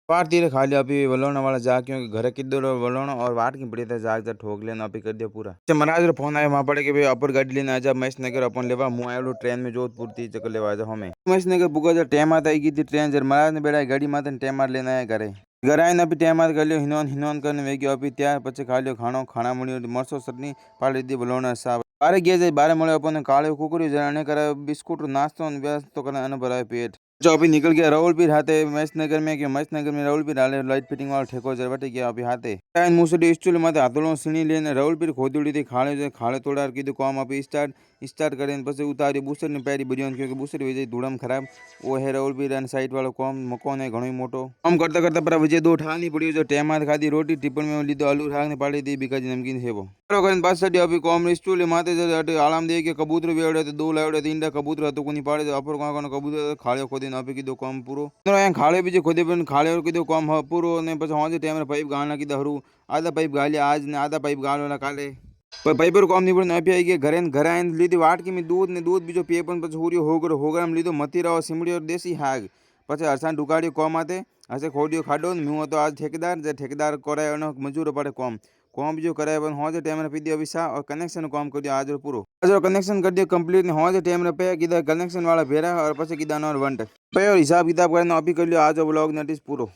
वाट तीरे खा लिया अभी वलोना वाला जा क्योंकि घर किधर वलोना और वाट की पड़ी था जाग जा ठोक लेना अभी कर दिया पूरा। अच्छा महाराज रो फोन आया वहां पड़े कि भाई अपर गाड़ी लेने आ जा महेश नगर अपन लेवा मुँह आयो ट्रेन में जोधपुर थी चक्कर लेवा जा हमें महेश नगर पुगा जा टाइम आता आई थी ट्रेन जर महाराज ने बेड़ा गाड़ी माथे टाइम मार लेना है घरे घर आए अभी टाइम कर लियो हिनोन हिनोन करने वे गयो अभी त्या पछे खा लियो खानो खाना मुड़ी मरसो चटनी पाड़ी दी वलोना साहब बारे गया जाए बारे મળે अपन काले कुकुरी जराने करे बिस्कुट नाश्तो व्यस्त तो करने अन भराए पेट जो अभी निकल गया राहुलपीर हाथे महेशनगर में कि महेशनगर में राहुलपीर हाले लाइट फिटिंग वाला ठेको जरवटी गया अभी हाथे टाइम मुसडी स्टूल माथे हाथोड़ो सीणी लेने राहुलपीर खोदुड़ी थी खाले तोड़ार कीधु काम अभी स्टार्ट करें પછી ઉતારી બુસર ની પેરી બરિયોન क्योंकि બુસર વિજય ધૂળમ ખરાબ वो है राहुलपीर एंड साइड वालो काम मकान है घणो मोटो काम करता करता पर विजय दो ठानी पड़ी जो टाइम हाथ खादी रोटी टिफिन में लीधो आलू राग ने पाड़ी दी बीकाजी नमकीन है वो करें पास सडी अभी काम स्टूल माथे जटे आराम दे के कबूतर वेवड़े तो दो लावड़े तीन कबूतर तो कोनी पाड़े अपर कोन कबूतर खाड़े खोदी अभी कीधो काम पूरो खाड़े बीजे खोदे पण खाड़े कीधो काम पूरो ने પછી હોજે ટાઈમ પાઇપ ગાળના કીધા હરું આધા પાઇપ ગાળ્યા આજ ને આધા પાઇપ ગાળવાના કાલે पर पाइपर काम नहीं पड़े अभी आई गए घर आए लीधी वाट की दूध ने दूध बीजो पिए पण પછી હુરિયો હોગરામ લીધો મતીરા સિમડી और देसी हाग પછી હરસાન ઢુકાડ્યો કોમ આતે હસે ખોડિયો ખાડો હું હતો આજ ठेकेदार कराय मजूर पड़े कॉम बीजो कराय पण होजे टाइम पी दियो विसा और कनेक्शन काम कर दियो आज पूरो आज कनेक्शन कर दियो कंप्लीट ने होजे टाइम पे कीधा कनेक्शन वाला भेरा और પછી कीधा नो वंट पे और हिसाब किताब करने अभी कर लियो आज ब्लॉग नोटिस पूरो।